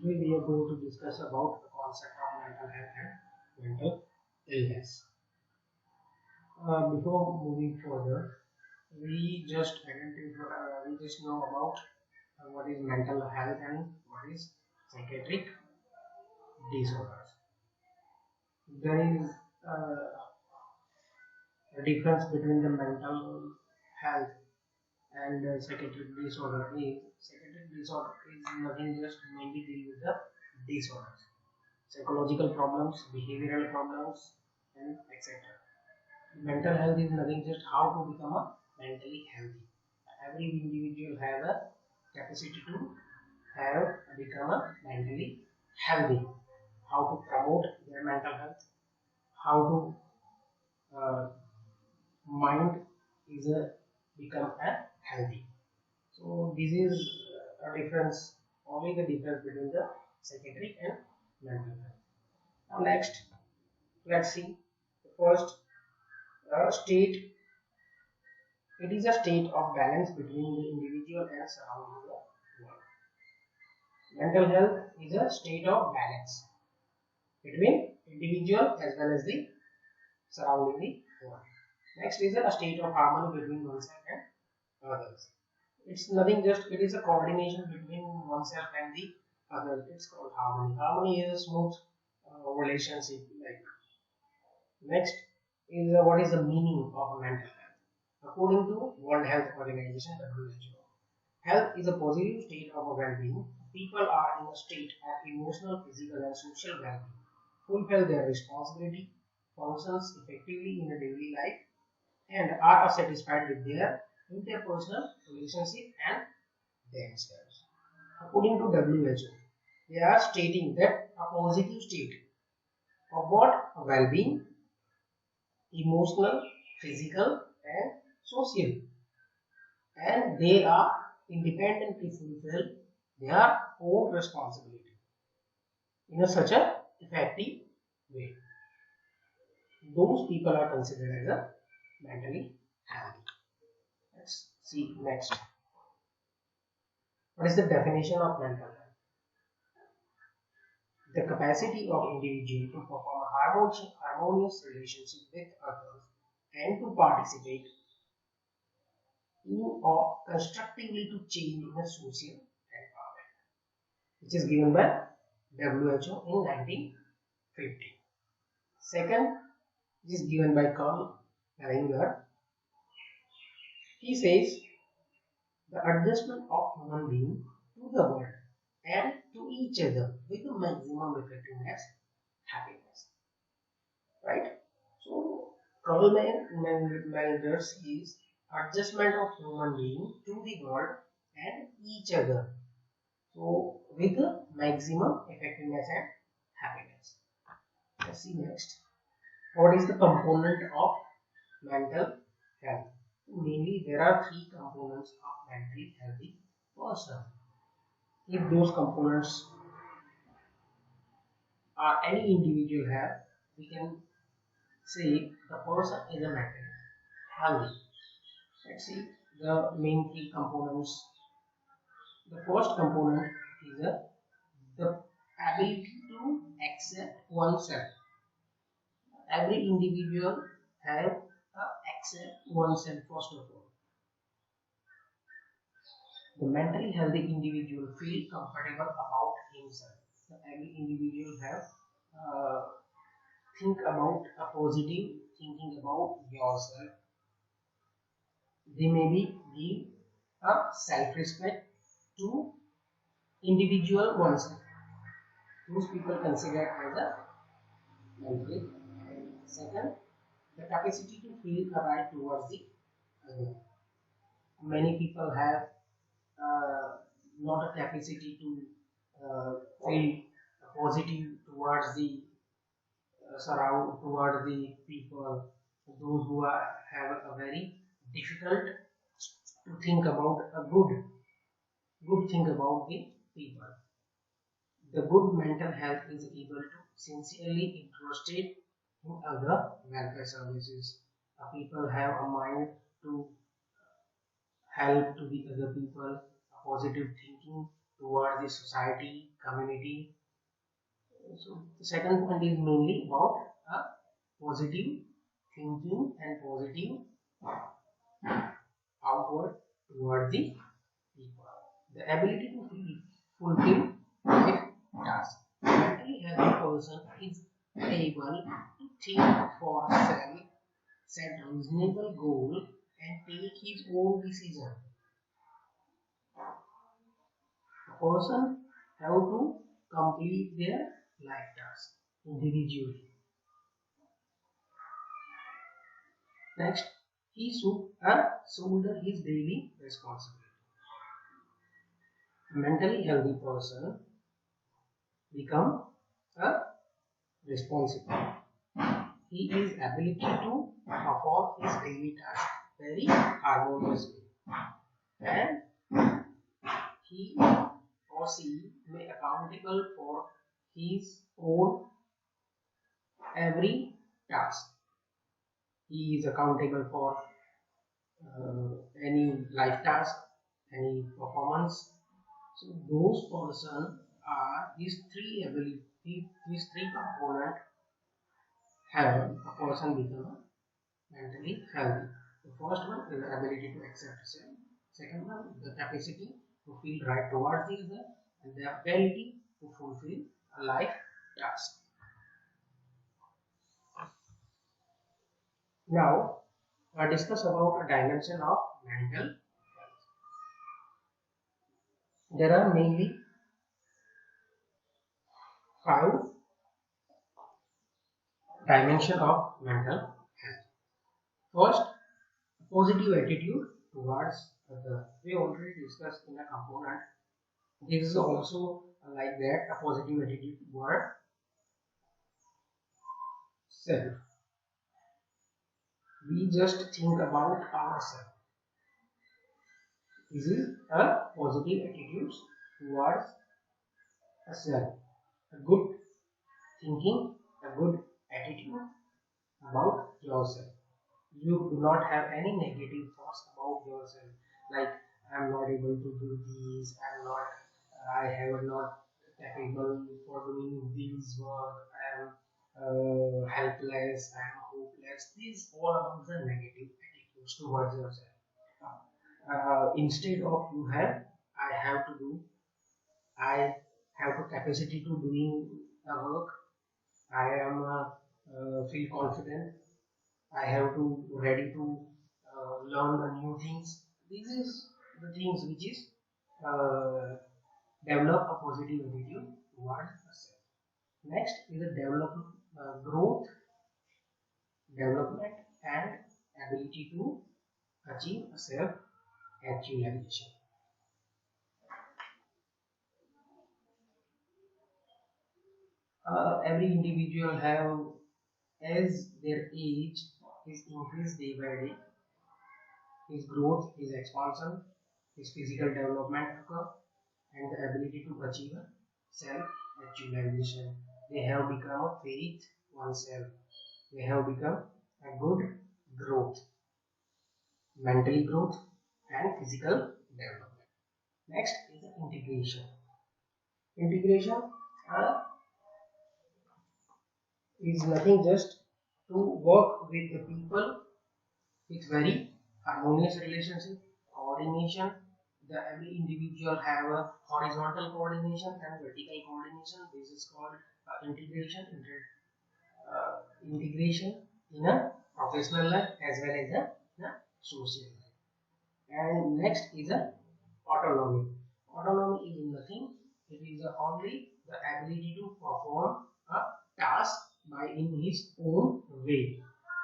Today we are going to discuss about the concept of mental health and mental illness. Before moving further, we just know about what is mental health and what is psychiatric disorders. There is a difference between the mental health and psychiatric disorder. Psychiatric disorder is nothing, just mainly deal with the disorders, psychological problems, behavioral problems, and etc. Mental health is nothing, just how to become a mentally healthy. Every individual has a capacity to become a mentally healthy. How to promote their mental health, how to mind is a become a healthy. So this is a difference, only the difference between the psychiatric and mental health. Now next, let's see the first state. It is a state of balance between the individual and surrounding the world. Mental health is a state of balance between individual as well as the surrounding the world. Next is a state of harmony between oneself and others. It's nothing, just it is a coordination between oneself and the others. It's called harmony. Harmony is a smooth relationship. Like next is what is the meaning of mental health? According to World Health Organization (WHO), health is a positive state of well-being. People are in a state of emotional, physical, and social well-being, fulfill their responsibility, functions effectively in a daily life, and are satisfied with their interpersonal relationship and themselves. According to WHO, they are stating that a positive state of what? Well-being, emotional, physical, and social, and they are independently fulfill their own responsibility in such a effective way. Those people are considered as a mentally healthy. Let's see next. What is the definition of mental health? The capacity of individual to perform a harmonious relationship with others and to participate in or constructively to change in a social environment, which is given by WHO in 1950. Second, it is given by Carl Ellinger. He says the adjustment of human being to the world and to each other with the maximum effectiveness, happiness. Right? So Carl Ellinger says adjustment of human being to the world and each other. So with the maximum effectiveness and happiness. Let's see next. What is the component of mental health? Mainly there are three components of mentally healthy person. If those components are any individual have, we can say the person is a mentally healthy. Let's see the main three components. The first component is the ability to accept oneself. Every individual have accept oneself first of all. The mentally healthy individual feel comfortable about himself. So every individual have think about a positive thinking about yourself. They maybe give a self-respect to individual oneself. Those people considered as a mentally healthy. Second, the capacity to feel a right towards the other. Many people have not a capacity to feel positive towards the towards the people. Those who have a very difficult to think about a good thing about the people. The good mental health is able to sincerely interested in other welfare services. People have a mind to help to the other people, a positive thinking towards the society, community. So the second point is mainly about positive thinking and positive outward toward the people. The ability to fulfill life tasks. Mentally healthy person is able to think for self, set reasonable goal, and take his own decision. A person have to complete their life task individually. Next, he should shoulder his daily responsibility. A mentally healthy person become a responsible. He is ability to perform his daily task very harmoniously, and he or she may accountable for his own every task. He is accountable for any life task, any performance. So those person are these three ability, these three component have a person become mentally healthy. The first one is the ability to accept self. Second one is the capacity to feel right towards the other, and the ability to fulfill a life task. Now, I discuss about a dimension of mental health. There are mainly 5 dimensions of mental health. First, positive attitude towards other. We already discussed in a component. This is also like that, a positive attitude toward self. We just think about ourselves. This is a positive attitude towards a self. A good thinking, a good attitude about yourself. You do not have any negative thoughts about yourself, like I'm not able to do this, I have not capable for doing this work, I am helpless, I am hopeless. These all about the negative attitudes towards yourself. Instead of you have, I have to do, I have the capacity to doing the work, I am feel confident, I have to ready to learn the new things. This is the things which is uh, develop a positive attitude towards yourself. Next is a growth, development, and ability to achieve self actualization. Every individual have, as their age is increased day by day, his growth, his expansion, his physical development occur, and the ability to achieve self-actualization. They have become a faith oneself. They have become a good growth, mentally growth, and physical development. Next is the integration. Integration uh, is nothing just to work with the people with very harmonious relationship, coordination. The every individual have a horizontal coordination and vertical coordination. This is called integration. Integration in a professional life as well as a social life. And next is a autonomy. Autonomy is nothing. It is only the ability to perform a task by in his own way,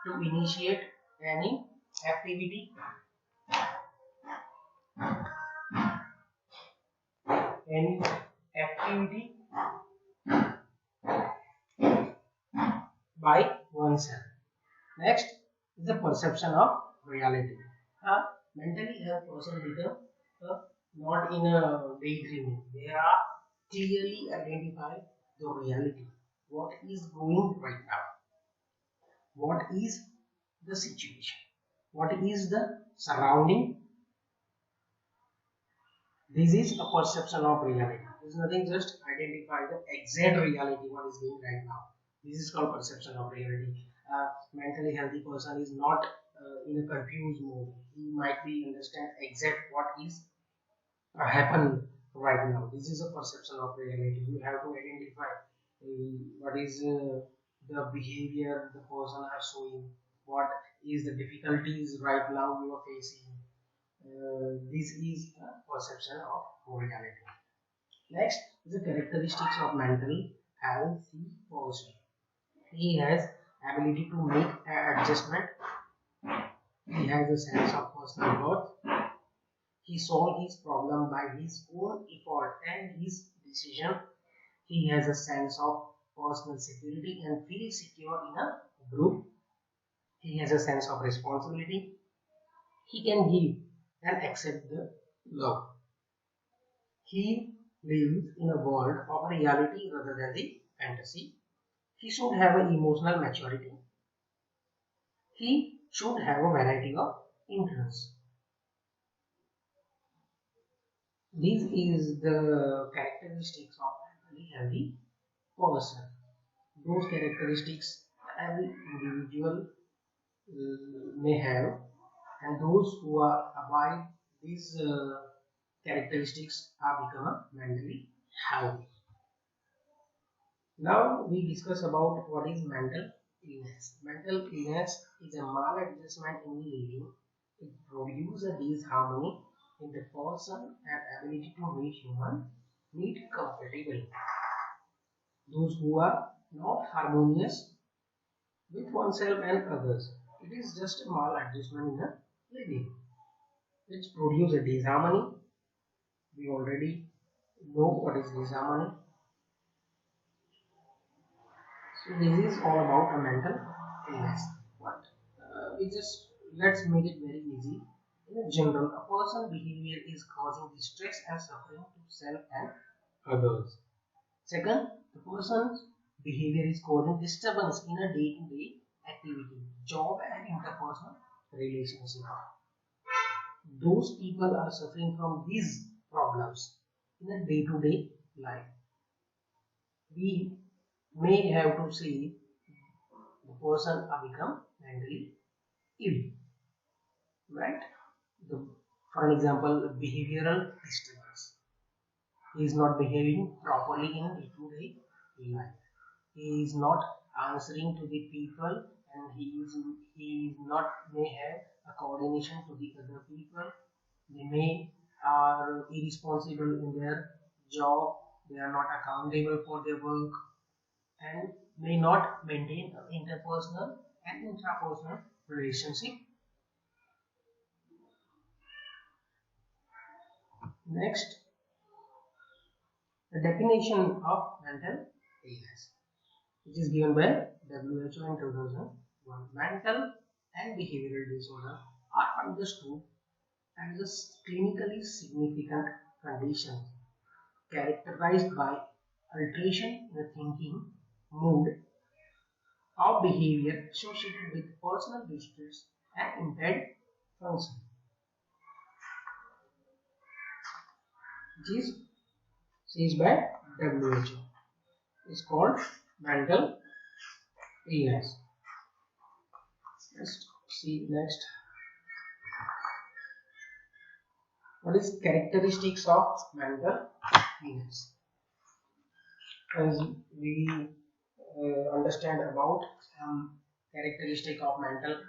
to initiate any activity, any activity by oneself. Next is the perception of reality. A mentally ill person become not in a daydreaming. They are clearly identify the reality. What is going right now? What is the situation? What is the surrounding This is a perception of reality. It is nothing just identify the exact reality what is going right now. This is called perception of reality. Mentally healthy person is not in a confused mode. He might be understand exact what is happen right now. This is a perception of reality. You have to identify what is the behavior the person are showing, what is the difficulties right now you are facing. This is a perception of reality. Next is the characteristics of mental healthy person. He has ability to make adjustment. He has a sense of personal worth. He solves his problem by his own effort and his decision. He has a sense of personal security and feels secure in a group. He has a sense of responsibility. He can give and accept the love. He lives in a world of reality rather than the fantasy. He should have an emotional maturity. He should have a variety of interests. This is the characteristics of a mentally healthy person. Those characteristics every individual may have, and those who are abide these characteristics are become mentally healthy. Now we discuss about what is mental illness. Mental illness is a maladjustment in living. It produces a disharmony in the person and ability to meet comfortably. Those who are not harmonious with oneself and others. It is just a maladjustment in a living which produces a disharmony. We already know what is disharmony. So this is all about a mental illness. But we just let's make it very easy. In general, a person's behavior is causing distress and suffering to self and others. Second, the person's behavior is causing disturbance in a day-to-day activity, job and interpersonal relationship. Those people are suffering from these problems in a day-to-day life. We may have to say the person are become mentally ill, right? For example, behavioral disturbance. He is not behaving properly in day-to-day life. He is not answering to the people, and he is not may have a coordination to the other people. They may are irresponsible in their job. They are not accountable for their work and may not maintain interpersonal and intrapersonal relationship. Next, the definition of mental illness, which is given by WHO in 2001. Mental and behavioral disorder are understood as clinically significant conditions characterized by alteration in the thinking, mood, or behavior associated with personal distress and impaired function. This is by WHO. It's called mental illness. Let's see next. What is characteristics of mental illness? As we understand about characteristic of mental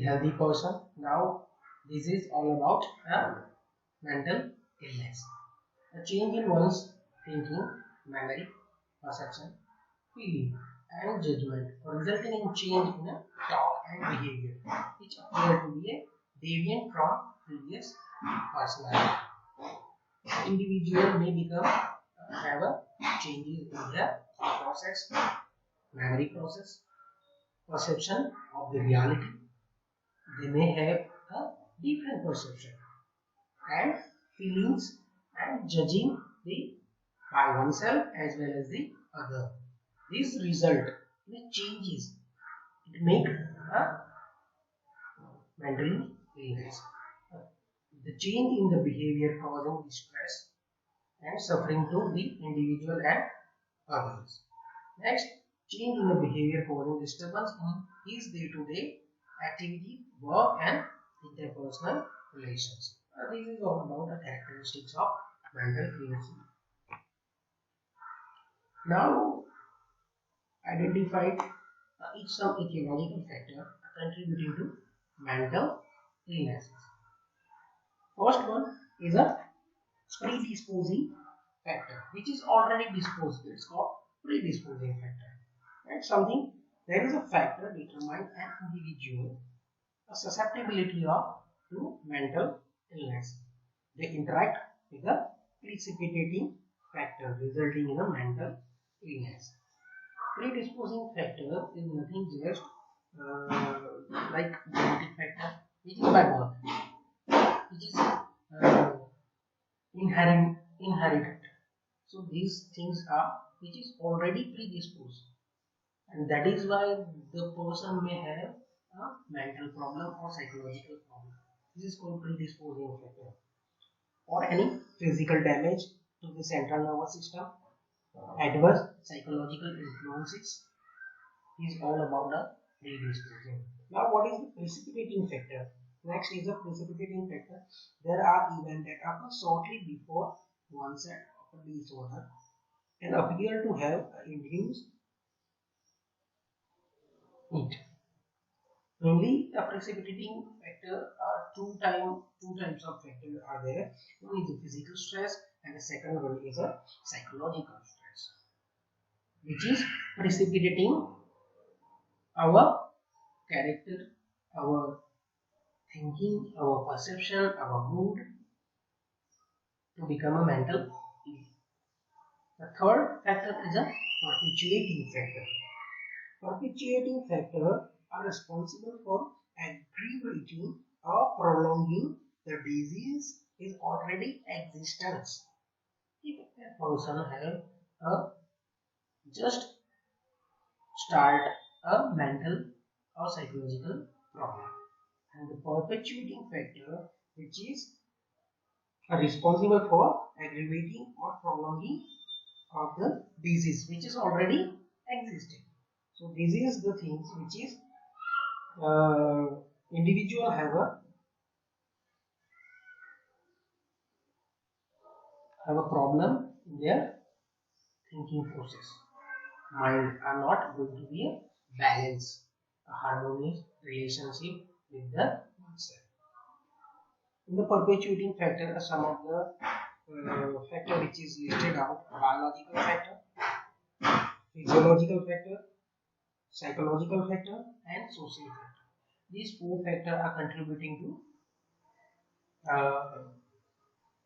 healthy person, now this is all about mental illness. A change in one's thinking, memory, perception, feeling, and judgment, resulting in change in a thought and behavior, which appear to be a deviant from previous personality. Individual may become have a changes in their process, memory process, perception of the reality. They may have a different perception and feelings and judging the by oneself as well as the other. This result in changes. It make a mental illness. the change in the behavior causing distress and suffering to the individual and others. Next, change in the behavior causing disturbance in his day-to-day activity, work and interpersonal relations. This is all about the characteristics of mental illness. Now, identified each some etiological factor contributing to mental illnesses. First one is a predisposing factor, which is already disposed. It's called predisposing factor. Right? Something there is a factor determine an individual a susceptibility of to mental illness. They interact with a precipitating factor resulting in a mental illness. Predisposing factor is nothing just like genetic factor, which is by birth, which is inherited. So these things are which is already predisposed, and that is why the person may have a mental problem or psychological problem. This is called predisposing factor. Or any physical damage to the central nervous system, adverse psychological influences is all about the predisposing. Now, what is the precipitating factor? Next is the precipitating factor. There are events that occur shortly before onset of a disorder and appear to have induced it. Only a precipitating factor are two types of factors are there. One is the physical stress and the second one is a psychological stress, which is precipitating our character, our thinking, our perception, our mood to become a mental ill. The third factor is a perpetuating factor. Perpetuating factor are responsible for aggravating or prolonging the disease is already existence. If a person have a just start a mental or psychological problem, and the perpetuating factor which is responsible for aggravating or prolonging of the disease which is already existing. So this is the things which is individual have a problem in their thinking process. Mind are not going to be a balance, a harmonious relationship with the oneself. In the perpetuating factor, some of the factor which is listed out: biological factor, physiological factor, psychological factor, and social factor. These four factors are contributing to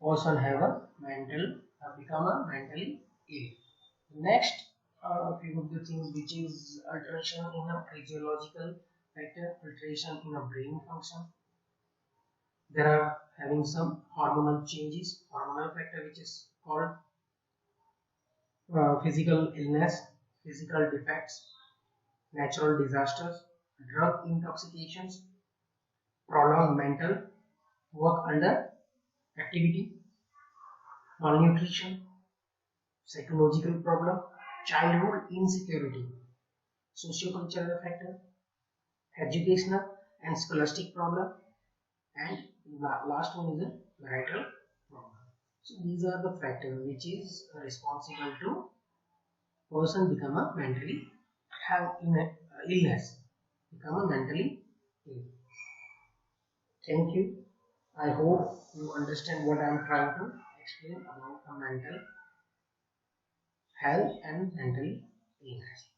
person have a become a mentally ill. Next, a few of the things which is alteration in a physiological factor, alteration in a brain function. There are having some hormonal changes, hormonal factor which is called physical illness, physical defects, natural disasters, drug intoxications, prolonged mental work under activity, malnutrition, psychological problem, childhood insecurity, sociocultural factor, educational and scholastic problem, and last one is a marital problem. So these are the factors which is responsible to person become a mentally have illness, become a mentally ill. Thank you. I hope you understand what I am trying to explain about a mental health and mental illness.